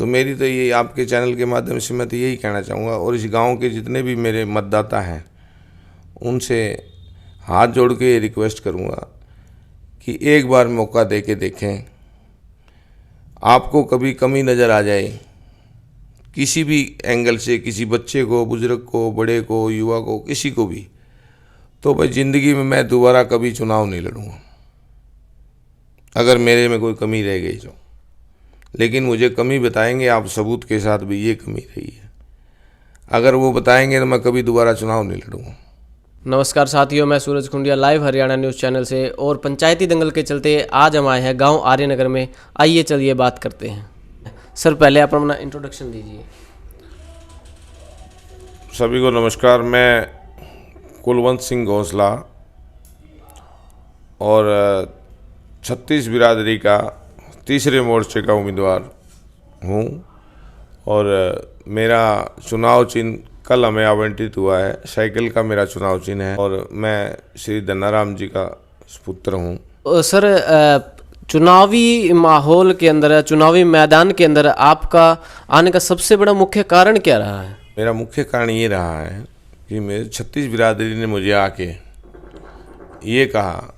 तो मेरी तो ये आपके चैनल के माध्यम से मैं तो यही कहना चाहूँगा, और इस गांव के जितने भी मेरे मतदाता हैं उनसे हाथ जोड़ के रिक्वेस्ट करूँगा कि एक बार मौका दे के देखें। आपको कभी कमी नज़र आ जाए किसी भी एंगल से, किसी बच्चे को, बुजुर्ग को, बड़े को, युवा को, किसी को भी, तो भाई ज़िंदगी में मैं दोबारा कभी चुनाव नहीं लड़ूँगा अगर मेरे में कोई कमी रह गई तो। लेकिन मुझे कमी बताएंगे आप सबूत के साथ भी ये कमी रही है, अगर वो बताएंगे तो मैं कभी दोबारा चुनाव नहीं लड़ूँगा। नमस्कार साथियों, मैं सूरज खुंडिया लाइव हरियाणा न्यूज़ चैनल से, और पंचायती दंगल के चलते आज हम आए हैं गांव आर्यनगर में। आइए चलिए बात करते हैं। सर, पहले आप अपना इंट्रोडक्शन दीजिए। सभी को नमस्कार। मैं कुलवंत सिंह घोंसला और 36 बिरादरी का तीसरे मोर्चे का उम्मीदवार हूँ, और मेरा चुनाव चिन्ह कल हमें आवंटित हुआ है। साइकिल का मेरा चुनाव चिन्ह है, और मैं श्री धन्नाराम जी का पुत्र हूँ। सर, चुनावी माहौल के अंदर, चुनावी मैदान के अंदर आपका आने का सबसे बड़ा मुख्य कारण क्या रहा है? मेरा मुख्य कारण ये रहा है कि मेरे 36 बिरादरी ने मुझे आके ये कहा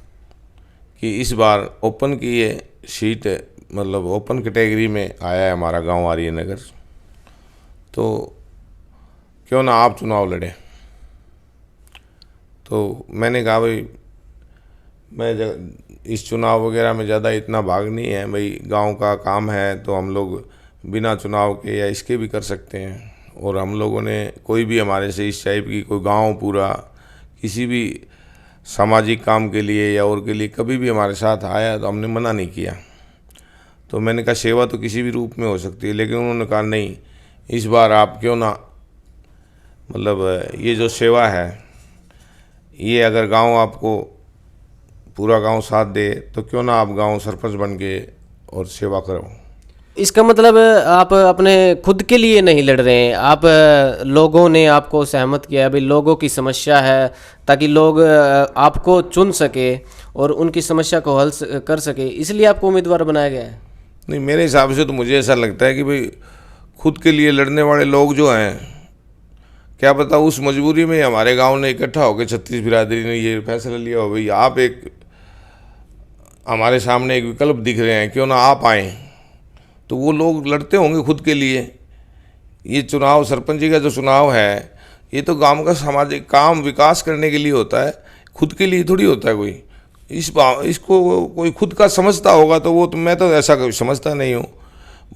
कि इस बार ओपन की ये सीट, मतलब ओपन कैटेगरी में आया है हमारा गांव आर्यनगर, तो क्यों ना आप चुनाव लड़ें। तो मैंने कहा भाई मैं इस चुनाव वगैरह में ज़्यादा इतना भाग नहीं है, भाई गांव का काम है तो हम लोग बिना चुनाव के या इसके भी कर सकते हैं। और हम लोगों ने, कोई भी हमारे से इस टाइप की कोई गांव पूरा किसी भी सामाजिक काम के लिए या और के लिए कभी भी हमारे साथ आया तो हमने मना नहीं किया। तो मैंने कहा सेवा तो किसी भी रूप में हो सकती है, लेकिन उन्होंने कहा नहीं, इस बार आप क्यों ना, मतलब ये जो सेवा है ये अगर गांव आपको, पूरा गांव साथ दे तो क्यों ना आप गांव सरपंच बन के और सेवा करो। इसका मतलब आप अपने खुद के लिए नहीं लड़ रहे हैं, आप लोगों ने आपको सहमत किया है, भाई लोगों की समस्या है, ताकि लोग आपको चुन सके और उनकी समस्या को हल कर सके, इसलिए आपको उम्मीदवार बनाया गया है? नहीं, मेरे हिसाब से तो मुझे ऐसा लगता है कि भाई खुद के लिए लड़ने वाले लोग जो हैं, क्या पता उस मजबूरी में हमारे गांव ने इकट्ठा होकर 36 बिरादरी ने ये फैसला लिया हो भाई आप एक हमारे सामने एक विकल्प दिख रहे हैं, क्यों ना आप आएँ। तो वो लोग लड़ते होंगे खुद के लिए। ये चुनाव, सरपंच जी का जो चुनाव है, ये तो गांव का सामाजिक काम विकास करने के लिए होता है, खुद के लिए थोड़ी होता है कोई। इसको कोई खुद का समझता होगा तो वो, तो मैं तो ऐसा कभी समझता नहीं हूँ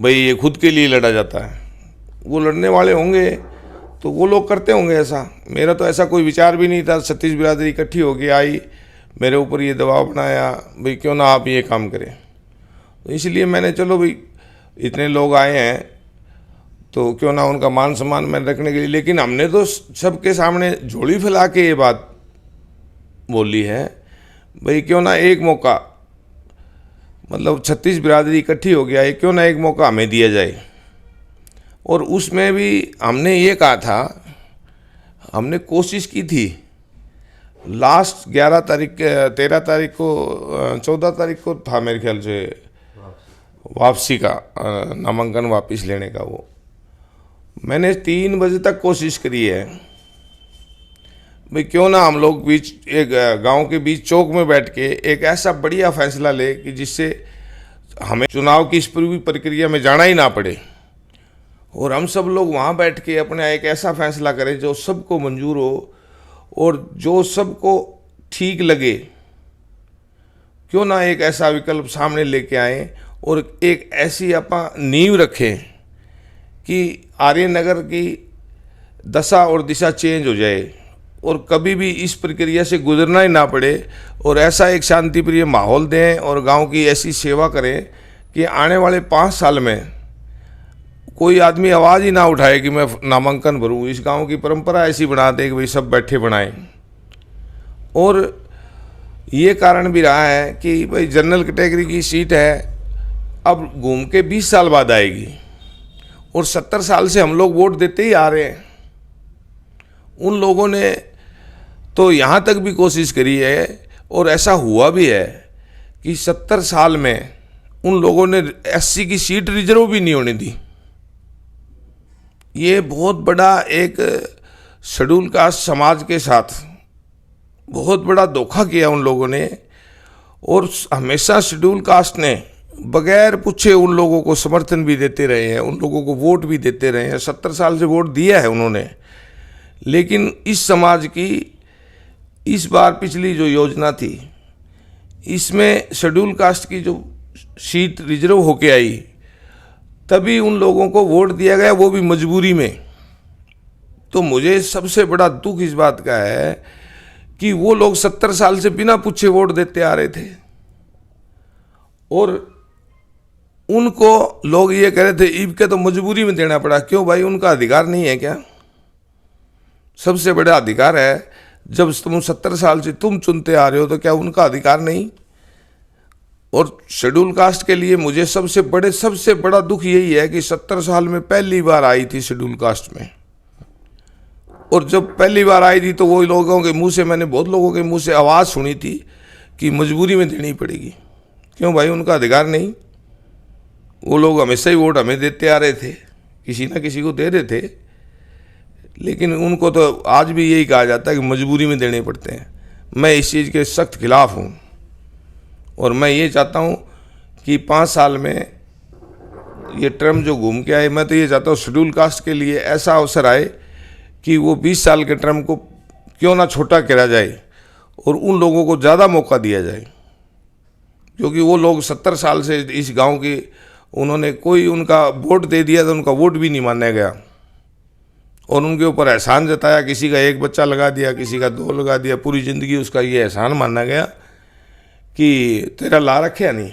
भाई ये खुद के लिए लड़ा जाता है। वो लड़ने वाले होंगे तो वो लोग करते होंगे ऐसा। मेरा तो ऐसा कोई विचार भी नहीं था। 36 बिरादरी इकट्ठी होके आई, मेरे ऊपर ये दबाव बनाया भाई क्यों ना आप ये काम करें, तो इसलिए मैंने, चलो भाई इतने लोग आए हैं तो क्यों ना उनका मान सम्मान में रखने के लिए। लेकिन हमने तो सबके सामने झोली फैला के ये बात बोली है भाई क्यों ना एक मौका, मतलब 36 बिरादरी इकट्ठी हो गया है, क्यों ना एक मौका हमें दिया जाए। और उसमें भी हमने ये कहा था, हमने कोशिश की थी लास्ट 11 तारीख, 13 तारीख को, 14 तारीख को था मेरे ख्याल से वापसी का, नामांकन वापस लेने का। वो मैंने 3 बजे तक कोशिश करी है भाई क्यों ना हम लोग बीच एक गांव के बीच चौक में बैठ के एक ऐसा बढ़िया फैसला ले कि जिससे हमें चुनाव की इस पूरी प्रक्रिया में जाना ही ना पड़े, और हम सब लोग वहाँ बैठ के अपना एक ऐसा फैसला करें जो सबको मंजूर हो और जो सबको ठीक लगे। क्यों ना एक ऐसा विकल्प सामने लेके आए और एक ऐसी अपना नींव रखें कि आर्यनगर की दशा और दिशा चेंज हो जाए और कभी भी इस प्रक्रिया से गुजरना ही ना पड़े, और ऐसा एक शांतिप्रिय माहौल दें और गांव की ऐसी सेवा करें कि आने वाले 5 साल में कोई आदमी आवाज़ ही ना उठाए कि मैं नामांकन भरूं। इस गांव की परंपरा ऐसी बना दें कि भाई सब बैठे बनाएं। और ये कारण भी रहा है कि भाई जनरल कैटेगरी की सीट है, अब घूम के 20 साल बाद आएगी, और 70 साल से हम लोग वोट देते ही आ रहे हैं। उन लोगों ने तो यहाँ तक भी कोशिश करी है, और ऐसा हुआ भी है कि 70 साल में उन लोगों ने SC की सीट रिजर्व भी नहीं होने दी। ये बहुत बड़ा एक शेड्यूल कास्ट समाज के साथ बहुत बड़ा धोखा किया उन लोगों ने। और हमेशा शेड्यूल कास्ट ने बगैर पूछे उन लोगों को समर्थन भी देते रहे हैं, उन लोगों को वोट भी देते रहे हैं। 70 साल से वोट दिया है उन्होंने। लेकिन इस समाज की इस बार पिछली जो योजना थी, इसमें शेड्यूल कास्ट की जो सीट रिजर्व होके आई, तभी उन लोगों को वोट दिया गया, वो भी मजबूरी में। तो मुझे सबसे बड़ा दुख इस बात का है कि वो लोग 70 साल से बिना पूछे वोट देते आ रहे थे और उनको लोग ये कह रहे थे ईब के तो मजबूरी में देना पड़ा। क्यों भाई, उनका अधिकार नहीं है क्या? सबसे बड़ा अधिकार है। जब तुम 70 साल से तुम चुनते आ रहे हो तो क्या उनका अधिकार नहीं? और शेड्यूल कास्ट के लिए मुझे सबसे बड़ा दुख यही है कि 70 साल में पहली बार आई थी शेड्यूल कास्ट में। और जब पहली बार आई थी तो वो लोगों के मुंह से, मैंने बहुत लोगों के मुंह से आवाज़ सुनी थी कि मजबूरी में देनी पड़ेगी। क्यों भाई, उनका अधिकार नहीं? वो लोग हमेशा ही वोट हमें देते आ रहे थे, किसी ना किसी को दे रहे थे, लेकिन उनको तो आज भी यही कहा जाता है कि मजबूरी में देने पड़ते हैं। मैं इस चीज़ के सख्त खिलाफ हूँ और मैं ये चाहता हूँ कि 5 साल में ये टर्म जो घूम के आए, मैं तो ये चाहता हूँ शेड्यूल कास्ट के लिए ऐसा अवसर आए कि वो 20 साल के टर्म को क्यों ना छोटा करा जाए और उन लोगों को ज़्यादा मौका दिया जाए। क्योंकि वो लोग 70 साल से इस गांव की, उन्होंने कोई उनका वोट दे दिया तो उनका वोट भी नहीं माना गया और उनके ऊपर एहसान जताया। किसी का 1 बच्चा लगा दिया, किसी का 2 लगा दिया, पूरी ज़िंदगी उसका ये एहसान माना गया कि तेरा ला रखे नहीं।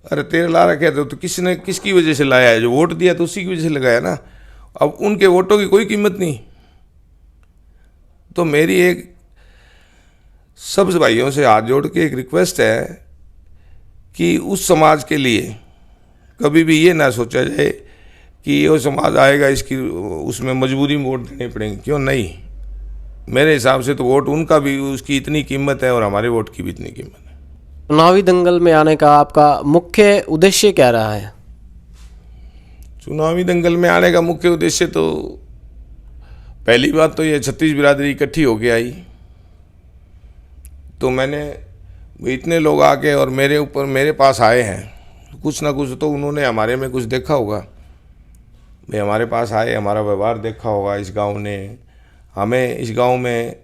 अरे तेरा ला रखे तो किसने, किसकी वजह से लाया है? जो वोट दिया तो उसी की वजह से लगाया ना। अब उनके वोटों की कोई कीमत नहीं। तो मेरी एक सब भाइयों से हाथ जोड़ के एक रिक्वेस्ट है कि उस समाज के लिए कभी भी ये ना सोचा जाए कि ये समाज आएगा इसकी उसमें मजबूरी में वोट देने पड़ेंगे। क्यों नहीं? मेरे हिसाब से तो वोट उनका भी, उसकी इतनी कीमत है और हमारे वोट की भी इतनी कीमत है। चुनावी दंगल में आने का आपका मुख्य उद्देश्य क्या रहा है? चुनावी दंगल में आने का मुख्य उद्देश्य तो पहली बात तो ये 36 बिरादरी इकट्ठी होके आई, तो मैंने इतने लोग आके और मेरे पास आए हैं, कुछ ना कुछ तो उन्होंने हमारे में कुछ देखा होगा। भाई हमारे पास आए, हमारा व्यवहार देखा होगा इस गांव ने हमें। इस गांव में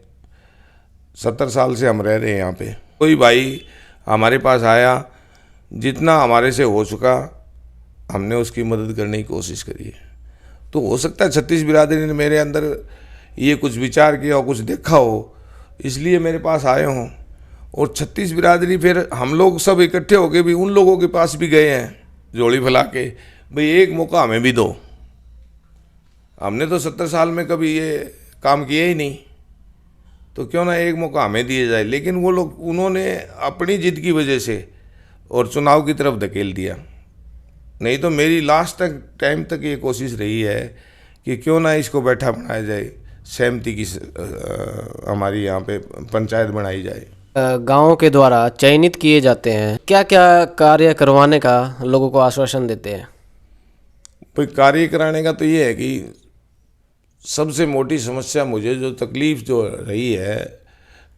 70 साल से हम रह रहे हैं यहाँ पे। कोई भाई हमारे पास आया, जितना हमारे से हो चुका हमने उसकी मदद करने की कोशिश करी है। तो हो सकता है 36 बिरादरी ने मेरे अंदर ये कुछ विचार किया हो, कुछ देखा हो, इसलिए मेरे पास आए हों। और 36 बिरादरी फिर हम लोग सब इकट्ठे होके भी उन लोगों के पास भी गए हैं जोड़ी फैला के, भाई एक मौका हमें भी दो। हमने तो 70 साल में कभी ये काम किया ही नहीं, तो क्यों ना एक मौका हमें दिया जाए। लेकिन वो लोग, उन्होंने अपनी जिद की वजह से और चुनाव की तरफ धकेल दिया। नहीं तो मेरी लास्ट टाइम तक ये कोशिश रही है कि क्यों ना इसको बैठा बनाया जाए, सहमति की हमारी यहाँ पे पंचायत बनाई जाए। गाँव के द्वारा चयनित किए जाते हैं, क्या क्या कार्य करवाने का लोगों को आश्वासन देते हैं? भाई कार्य कराने का तो ये है कि सबसे मोटी समस्या मुझे जो तकलीफ़ जो रही है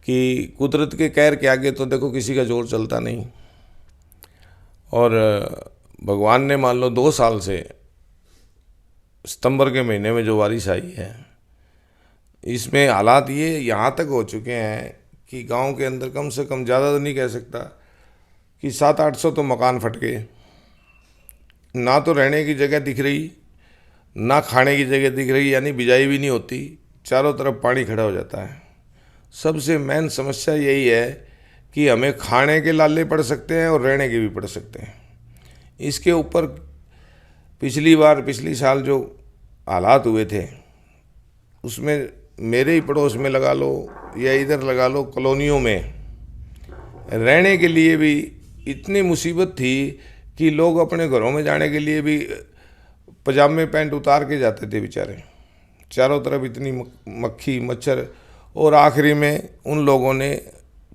कि कुदरत के कहर के आगे तो देखो किसी का जोर चलता नहीं। और भगवान ने मान लो 2 साल से सितंबर के महीने में जो बारिश आई है, इसमें हालात ये यहाँ तक हो चुके हैं कि गांव के अंदर कम से कम, ज़्यादा तो नहीं कह सकता, कि 700-800 तो मकान फट गए। ना तो रहने की जगह दिख रही, ना खाने की जगह दिख रही, यानी बिजाई भी नहीं होती, चारों तरफ पानी खड़ा हो जाता है। सबसे मेन समस्या यही है कि हमें खाने के लाले पड़ सकते हैं और रहने के भी पड़ सकते हैं। इसके ऊपर पिछली साल जो हालात हुए थे, उसमें मेरे ही पड़ोस में लगा लो या इधर लगा लो, कॉलोनियों में रहने के लिए भी इतनी मुसीबत थी कि लोग अपने घरों में जाने के लिए भी पजामे पैंट उतार के जाते थे बेचारे। चारों तरफ इतनी मक्खी मच्छर, और आखिरी में उन लोगों ने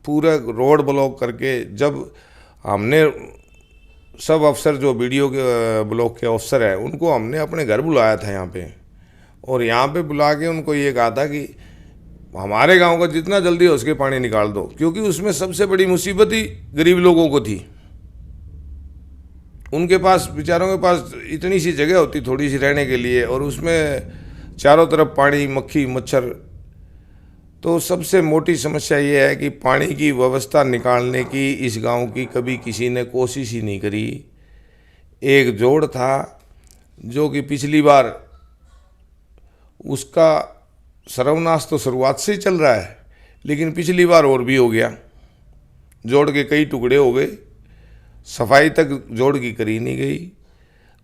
पूरा रोड ब्लॉक करके, जब हमने सब अफसर जो वीडियो के ब्लॉक के अफसर हैं उनको हमने अपने घर बुलाया था यहाँ पे और यहाँ पे बुला के उनको ये कहा था कि हमारे गांव का जितना जल्दी हो सके पानी निकाल दो, क्योंकि उसमें सबसे बड़ी मुसीबत ही गरीब लोगों को थी। उनके पास, बेचारों के पास इतनी सी जगह होती थोड़ी सी रहने के लिए, और उसमें चारों तरफ पानी, मक्खी, मच्छर। तो सबसे मोटी समस्या ये है कि पानी की व्यवस्था निकालने की इस गांव की कभी किसी ने कोशिश ही नहीं करी। एक जोड़ था जो कि पिछली बार, उसका सर्वनाश तो शुरुआत से ही चल रहा है, लेकिन पिछली बार और भी हो गया। जोड़ के कई टुकड़े हो गए, सफाई तक जोड़ की करी नहीं गई,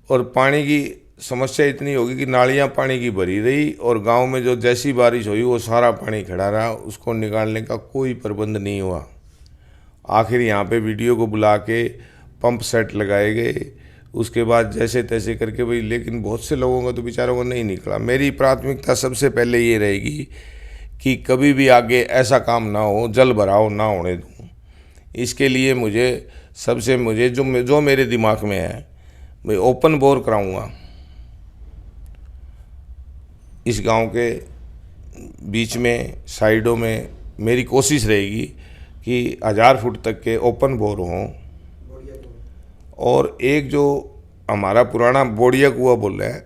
और पानी की समस्या इतनी होगी कि नालियां पानी की भरी रही, और गांव में जो जैसी बारिश हुई वो सारा पानी खड़ा रहा, उसको निकालने का कोई प्रबंध नहीं हुआ। आखिर यहाँ पे वीडियो को बुला के पंप सेट लगाए गए, उसके बाद जैसे तैसे करके भाई, लेकिन बहुत से लोगों का तो बेचारों को नहीं निकला। मेरी प्राथमिकता सबसे पहले ये रहेगी कि कभी भी आगे ऐसा काम ना हो, जल भराव ना होने दूँ। इसके लिए मुझे जो मेरे दिमाग में है, मैं ओपन बोर कराऊंगा। इस गांव के बीच में, साइडों में मेरी कोशिश रहेगी कि 1000 फुट तक के ओपन बोर हों। और एक जो हमारा पुराना बोड़िया कुआं बोल रहे हैं,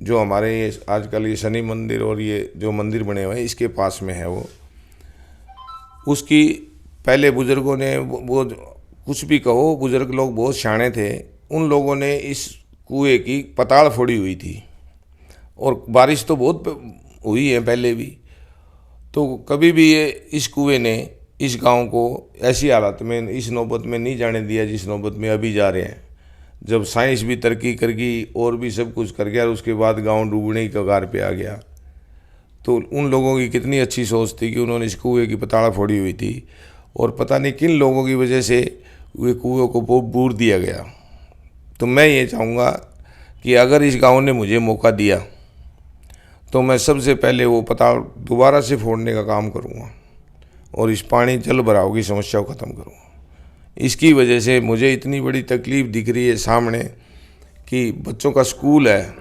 जो हमारे ये आजकल ये शनि मंदिर और ये जो मंदिर बने हुए हैं इसके पास में है, वो उसकी पहले बुज़ुर्गों ने, वो कुछ भी कहो, बुज़ुर्ग लोग बहुत शाणे थे, उन लोगों ने इस कुएं की पताल फोड़ी हुई थी। और बारिश तो बहुत हुई है पहले भी, तो कभी भी ये इस कुएं ने इस गांव को ऐसी हालत में, इस नौबत में नहीं जाने दिया जिस नौबत में अभी जा रहे हैं। जब साइंस भी तरक्की कर गई और भी सब कुछ कर गया, और उसके बाद गांव डूबने की कगार पे आ गया, तो उन लोगों की कितनी अच्छी सोच थी कि उन्होंने इस कुएं की पताड़ा फोड़ी हुई थी, और पता नहीं किन लोगों की वजह से वे कुएं को बूर दिया गया। तो मैं ये चाहूँगा कि अगर इस गाँव ने मुझे मौका दिया तो मैं सबसे पहले वो पताल दोबारा से फोड़ने का काम करूँगा, और इस पानी जल भराव की समस्या को ख़त्म करूँगा। इसकी वजह से मुझे इतनी बड़ी तकलीफ़ दिख रही है सामने कि बच्चों का स्कूल है,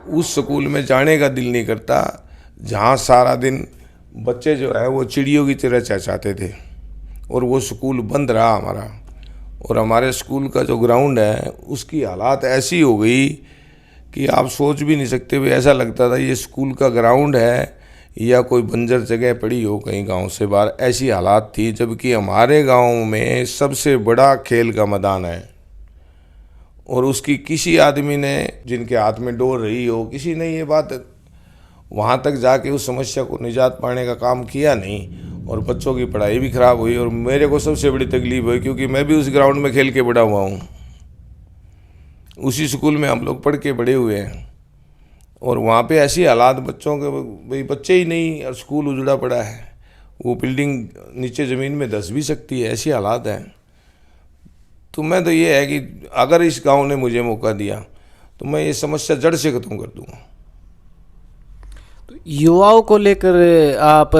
उस स्कूल में जाने का दिल नहीं करता, जहाँ सारा दिन बच्चे जो है वो चिड़ियों की तरह चहचहाते थे, और वो स्कूल बंद रहा हमारा। और हमारे स्कूल का जो ग्राउंड है उसकी हालात ऐसी हो गई कि आप सोच भी नहीं सकते। भी ऐसा लगता था ये स्कूल का ग्राउंड है या कोई बंजर जगह पड़ी हो कहीं गांव से बाहर, ऐसी हालात थी। जबकि हमारे गांव में सबसे बड़ा खेल का मैदान है, और उसकी किसी आदमी ने, जिनके हाथ में डोर रही हो, किसी ने ये बात वहाँ तक जाके उस समस्या को निजात पाने का काम किया नहीं, और बच्चों की पढ़ाई भी ख़राब हुई। और मेरे को सबसे बड़ी तकलीफ़ हुई क्योंकि मैं भी उस ग्राउंड में खेल के बड़ा हुआ हूँ, उसी स्कूल में हम लोग पढ़ के बड़े हुए हैं, और वहाँ पे ऐसी हालात बच्चों के, भाई बच्चे ही नहीं, और स्कूल उजड़ा पड़ा है, वो बिल्डिंग नीचे ज़मीन में धंस भी सकती है, ऐसी हालात हैं। तो मैं तो ये है कि अगर इस गांव ने मुझे मौका दिया तो मैं ये समस्या जड़ से ख़त्म कर दूंगा। तो युवाओं को लेकर आप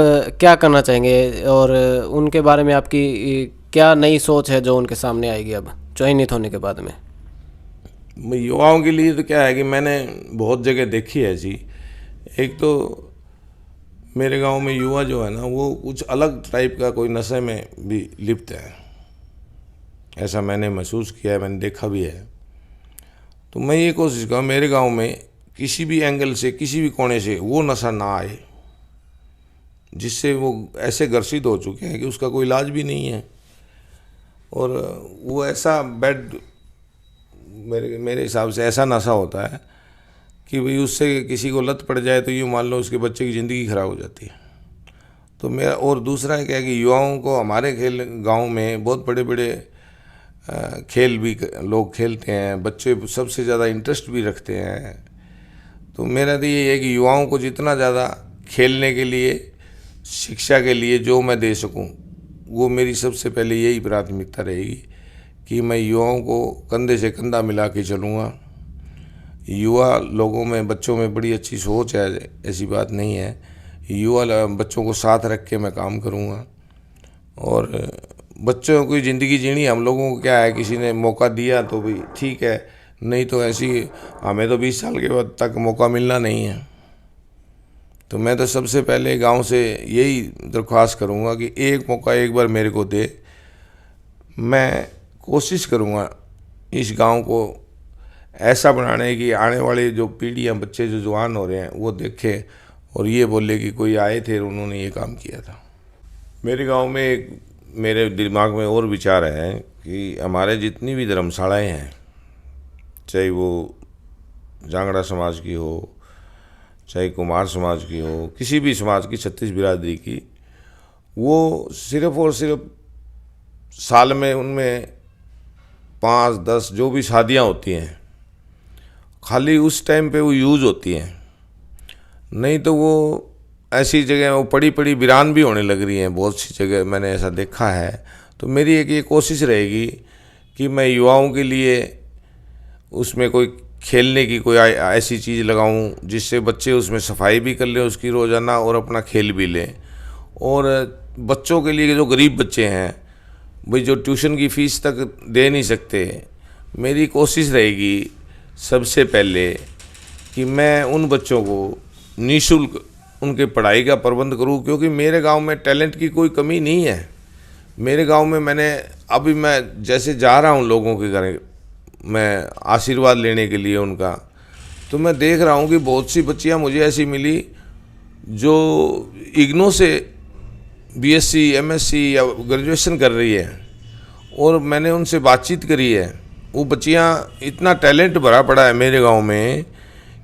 क्या करना चाहेंगे, और उनके बारे में आपकी क्या नई सोच है जो उनके सामने आएगी अब चयनित होने के बाद में? युवाओं के लिए तो क्या है कि मैंने बहुत जगह देखी है जी। एक तो मेरे गांव में युवा जो है ना, वो कुछ अलग टाइप का कोई नशे में भी लिप्त है, ऐसा मैंने महसूस किया है, मैंने देखा भी है। तो मैं ये कोशिश करूँ मेरे गांव में किसी भी एंगल से, किसी भी कोने से वो नशा ना आए, जिससे वो ऐसे ग्रसित हो चुके हैं कि उसका कोई इलाज भी नहीं है। और वो ऐसा बैड, मेरे हिसाब से ऐसा नशा होता है कि भाई उससे किसी को लत पड़ जाए तो यूँ मान लो उसके बच्चे की ज़िंदगी ख़राब हो जाती है। तो मेरा, और दूसरा क्या है कि युवाओं को हमारे गांव में बहुत बड़े बड़े खेल भी लोग खेलते हैं, बच्चे सबसे ज़्यादा इंटरेस्ट भी रखते हैं। तो मेरा तो ये है कि युवाओं को जितना ज़्यादा खेलने के लिए, शिक्षा के लिए जो मैं दे सकूं, वो मेरी सबसे पहले यही प्राथमिकता रहेगी कि मैं युवाओं को कंधे से कंधा मिला के चलूँगा। युवा लोगों में, बच्चों में बड़ी अच्छी सोच है, ऐसी बात नहीं है। युवा बच्चों को साथ रख के मैं काम करूँगा, और बच्चों की ज़िंदगी जीनी हम लोगों को क्या है, किसी ने मौका दिया तो भी ठीक है, नहीं तो ऐसी हमें तो 20 साल के बाद तक मौका मिलना नहीं है। तो मैं तो सबसे पहले गांव से यही दरख्वास्त करूंगा कि एक मौका एक बार मेरे को दे। मैं कोशिश करूंगा इस गांव को ऐसा बनाने की आने वाले जो पीढ़ियां, बच्चे जो जवान हो रहे हैं वो देखें और ये बोले कि कोई आए थे और उन्होंने ये काम किया था। मेरे गांव में एक मेरे दिमाग में और विचार है कि हमारे जितनी भी धर्मशालाएं हैं, चाहे वो जांगड़ा समाज की हो, चाहे कुमार समाज की हो, किसी भी समाज की, छत्तीस बिरादरी की, वो सिर्फ़ और सिर्फ साल में उनमें 5-10 जो भी शादियां होती हैं खाली उस टाइम पे वो यूज़ होती हैं, नहीं तो वो ऐसी जगह वो पड़ी पड़ी वीरान भी होने लग रही हैं बहुत सी जगह, मैंने ऐसा देखा है। तो मेरी एक ये कोशिश रहेगी कि मैं युवाओं के लिए उसमें कोई खेलने की कोई ऐसी चीज़ लगाऊं जिससे बच्चे उसमें सफाई भी कर लें उसकी रोज़ाना और अपना खेल भी लें। और बच्चों के लिए जो गरीब बच्चे हैं भाई, जो ट्यूशन की फ़ीस तक दे नहीं सकते, मेरी कोशिश रहेगी सबसे पहले कि मैं उन बच्चों को निःशुल्क उनके पढ़ाई का प्रबंध करूं, क्योंकि मेरे गांव में टैलेंट की कोई कमी नहीं है। मेरे गांव में अभी मैं जैसे जा रहा हूं लोगों के घर, मैं आशीर्वाद लेने के लिए उनका, तो मैं देख रहा हूं कि बहुत सी बच्चियां मुझे ऐसी मिली जो इग्नो से बीएससी, एमएससी या ग्रेजुएशन कर रही है, और मैंने उनसे बातचीत करी है। वो बच्चियां, इतना टैलेंट भरा पड़ा है मेरे गांव में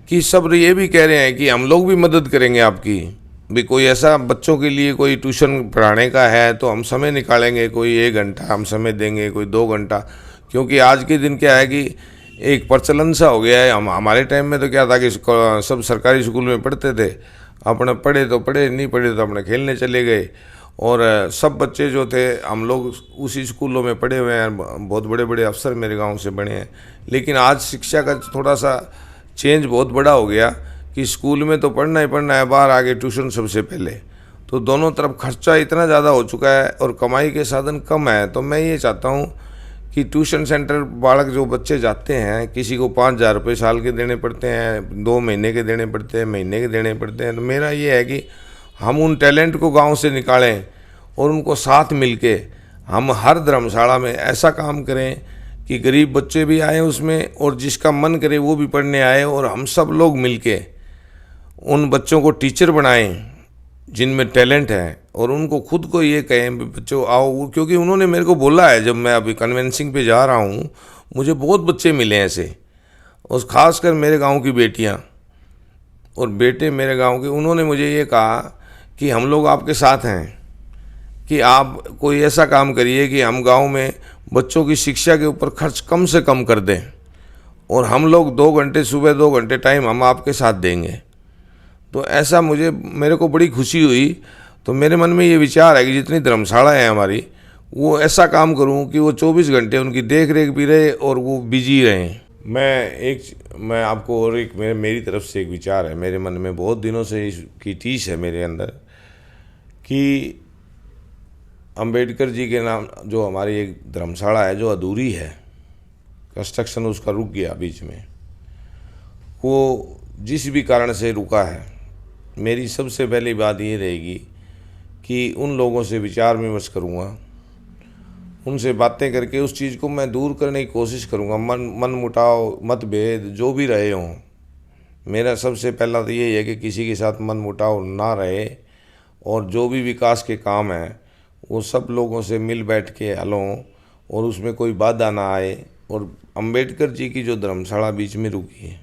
कि सब ये भी कह रहे हैं कि हम लोग भी मदद करेंगे आपकी, भी कोई ऐसा बच्चों के लिए कोई ट्यूशन पढ़ाने का है तो हम समय निकालेंगे, कोई 1 घंटा हम समय देंगे, कोई 2 घंटा। क्योंकि आज के दिन क्या है कि एक प्रचलन सा हो गया है। हमारे टाइम में तो क्या था कि सब सरकारी स्कूल में पढ़ते थे, अपने पढ़े तो पढ़े, नहीं पढ़े तो अपने खेलने चले गए। और सब बच्चे जो थे हम लोग उसी स्कूलों में पढ़े हुए हैं, बहुत बड़े बड़े अफसर मेरे गांव से बने हैं। लेकिन आज शिक्षा का थोड़ा सा चेंज बहुत बड़ा हो गया कि स्कूल में तो पढ़ना ही पढ़ना है, बाहर आगे ट्यूशन सबसे पहले। तो दोनों तरफ खर्चा इतना ज़्यादा हो चुका है और कमाई के साधन कम है। तो मैं ये चाहता हूँ कि ट्यूशन सेंटर बालक जो बच्चे जाते हैं, किसी को 5,000 रुपये साल के देने पड़ते हैं, 2 महीने के देने पड़ते हैं, महीने के देने पड़ते हैं। तो मेरा ये है कि हम उन टैलेंट को गांव से निकालें और उनको साथ मिलके हम हर धर्मशाला में ऐसा काम करें कि गरीब बच्चे भी आए उसमें और जिसका मन करे वो भी पढ़ने आए, और हम सब लोग मिलके उन बच्चों को टीचर बनाएं जिनमें टैलेंट है, और उनको खुद को ये कहें बच्चों आओ। क्योंकि उन्होंने मेरे को बोला है, जब मैं अभी कन्वेंसिंग पे जा रहा हूँ, मुझे बहुत बच्चे मिले ऐसे, और ख़ासकर मेरे गांव की बेटियाँ और बेटे मेरे गांव के, उन्होंने मुझे ये कहा कि हम लोग आपके साथ हैं, कि आप कोई ऐसा काम करिए कि हम गांव में बच्चों की शिक्षा के ऊपर खर्च कम से कम कर दें, और हम लोग 2 घंटे सुबह 2 घंटे टाइम हम आपके साथ देंगे। तो ऐसा मेरे को बड़ी खुशी हुई। तो मेरे मन में ये विचार है कि जितनी धर्मशाला है हमारी, वो ऐसा काम करूं कि वो 24 घंटे उनकी देख रेख भी रहे और वो बिजी रहें। मैं आपको और एक मेरी तरफ से एक विचार है मेरे मन में, बहुत दिनों से इसकी टीस है मेरे अंदर, कि अंबेडकर जी के नाम जो हमारी एक धर्मशाला है जो अधूरी है, कंस्ट्रक्शन उसका रुक गया बीच में, वो जिस भी कारण से रुका है, मेरी सबसे पहली बात ये रहेगी कि उन लोगों से विचार विमर्श करूँगा, उनसे बातें करके उस चीज़ को मैं दूर करने की कोशिश करूँगा। मन मुटाव, मतभेद जो भी रहे हों, मेरा सबसे पहला तो यही है कि किसी के साथ मन मुटाव ना रहे, और जो भी विकास के काम हैं वो सब लोगों से मिल बैठ के हल हों और उसमें कोई बाधा ना आए। और अंबेडकर जी की जो धर्मशाला बीच में रुकी है,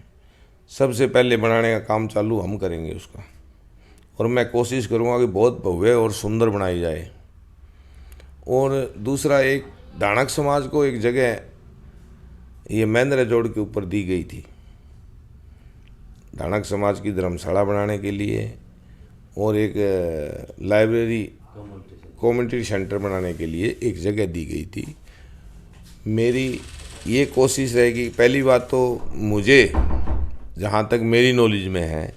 सबसे पहले बनाने का काम चालू हम करेंगे उसका, और मैं कोशिश करूँगा कि बहुत भव्य और सुंदर बनाई जाए। और दूसरा, एक दानक समाज को एक जगह ये महेंद्र जोड़ के ऊपर दी गई थी दानक समाज की धर्मशाला बनाने के लिए, और एक लाइब्रेरी कम्युनिटी सेंटर बनाने के लिए एक जगह दी गई थी। मेरी ये कोशिश रहेगी, पहली बात तो मुझे जहाँ तक मेरी नॉलेज में है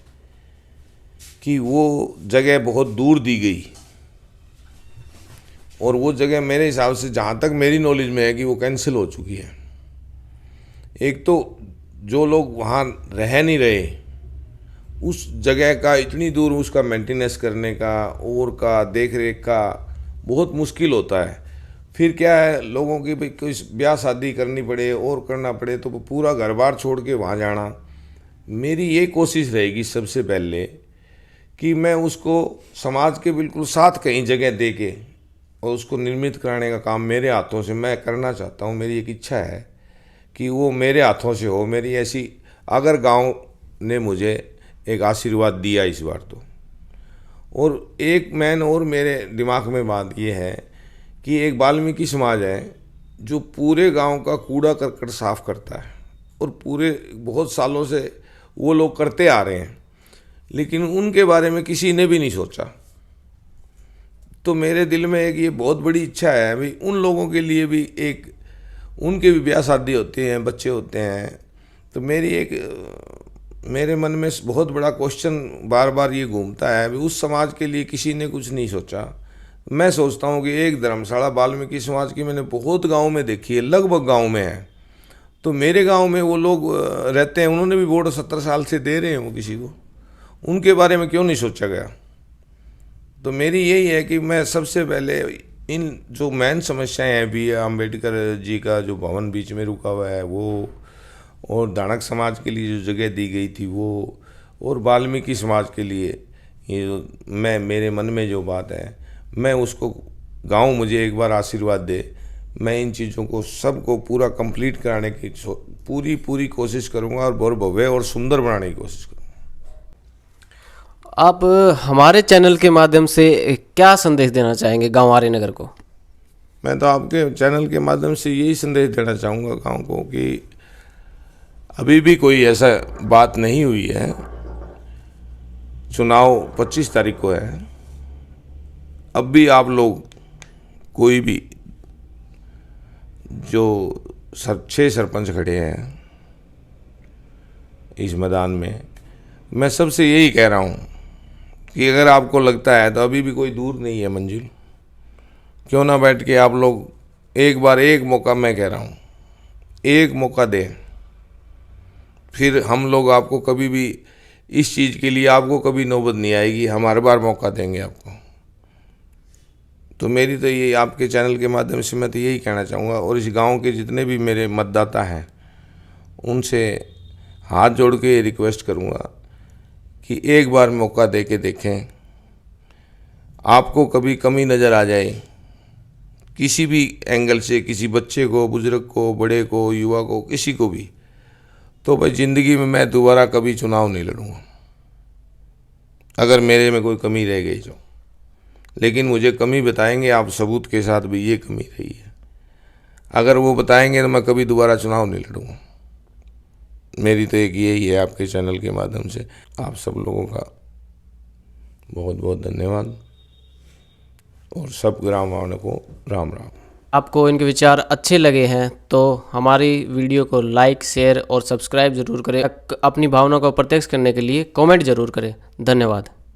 कि वो जगह बहुत दूर दी गई, और वो जगह मेरे हिसाब से जहाँ तक मेरी नॉलेज में है कि वो कैंसिल हो चुकी है। एक तो जो लोग वहाँ रह नहीं रहे, उस जगह का इतनी दूर उसका मेंटेनेंस करने का और का देख रेख का बहुत मुश्किल होता है। फिर क्या है, लोगों की भाई कोई ब्याह शादी करनी पड़े और करना पड़े तो पूरा घर बार छोड़ के वहाँ जाना। मेरी ये कोशिश रहेगी सबसे पहले कि मैं उसको समाज के बिल्कुल साथ कहीं जगह दे के और उसको निर्मित कराने का काम मेरे हाथों से मैं करना चाहता हूँ। मेरी एक इच्छा है कि वो मेरे हाथों से हो। मेरी ऐसी, अगर गांव ने मुझे एक आशीर्वाद दिया इस बार तो। और एक मैन और मेरे दिमाग में बात ये है कि एक वाल्मीकि समाज है जो पूरे गांव का कूड़ा करकट साफ करता है और पूरे बहुत सालों से वो लोग करते आ रहे हैं, लेकिन उनके बारे में किसी ने भी नहीं सोचा। तो मेरे दिल में एक ये बहुत बड़ी इच्छा है भाई उन लोगों के लिए भी एक, उनके भी ब्याह शादी होते हैं, बच्चे होते हैं। तो मेरे मन में बहुत बड़ा क्वेश्चन बार बार ये घूमता है भाई उस समाज के लिए किसी ने कुछ नहीं सोचा। मैं सोचता हूँ कि एक धर्मशाला वाल्मीकि समाज की मैंने बहुत गाँव में देखी है, लगभग गाँव में है। तो मेरे गांव में वो लोग रहते हैं, उन्होंने भी वोट 70 साल से दे रहे हैं वो किसी को, उनके बारे में क्यों नहीं सोचा गया। तो मेरी यही है कि मैं सबसे पहले इन जो मेन समस्याएं हैं भी, अम्बेडकर जी का जो भवन बीच में रुका हुआ है वो, और दानक समाज के लिए जो जगह दी गई थी वो, और वाल्मीकि समाज के लिए ये जो मेरे मन में जो बात है, मैं उसको, गांव मुझे एक बार आशीर्वाद दे, मैं इन चीज़ों को सबको पूरा कंप्लीट कराने की पूरी कोशिश करूंगा और बहुत भव्य और सुंदर बनाने की कोशिश करूंगा। आप हमारे चैनल के माध्यम से क्या संदेश देना चाहेंगे गांव आर्य नगर को? मैं तो आपके चैनल के माध्यम से यही संदेश देना चाहूँगा गांव को कि अभी भी कोई ऐसा बात नहीं हुई है। चुनाव 25 तारीख को है। अब भी आप लोग कोई भी जो 6 सरपंच खड़े हैं इस मैदान में, मैं सबसे यही कह रहा हूँ कि अगर आपको लगता है तो अभी भी कोई दूर नहीं है मंजिल, क्यों ना बैठ के आप लोग एक बार, एक मौका, मैं कह रहा हूँ एक मौका दें। फिर हम लोग आपको कभी भी इस चीज़ के लिए आपको कभी नौबत नहीं आएगी, हम हर बार मौका देंगे आपको। तो मेरी तो ये आपके चैनल के माध्यम से मैं तो यही कहना चाहूँगा, और इस गांव के जितने भी मेरे मतदाता हैं उनसे हाथ जोड़ के रिक्वेस्ट करूँगा कि एक बार मौका दे के देखें। आपको कभी कमी नज़र आ जाए किसी भी एंगल से, किसी बच्चे को, बुजुर्ग को, बड़े को, युवा को, किसी को भी, तो भाई ज़िंदगी में मैं दोबारा कभी चुनाव नहीं लड़ूँगा अगर मेरे में कोई कमी रह गई तो। लेकिन मुझे कमी बताएंगे आप सबूत के साथ भी ये कमी रही है, अगर वो बताएंगे तो मैं कभी दोबारा चुनाव नहीं लड़ूँगा। मेरी तो एक यही है आपके चैनल के माध्यम से। आप सब लोगों का बहुत बहुत धन्यवाद और सब ग्राम वालों को राम राम। आपको इनके विचार अच्छे लगे हैं तो हमारी वीडियो को लाइक, शेयर और सब्सक्राइब जरूर करें। अपनी भावना को प्रत्यक्ष करने के लिए कमेंट जरूर करें। धन्यवाद।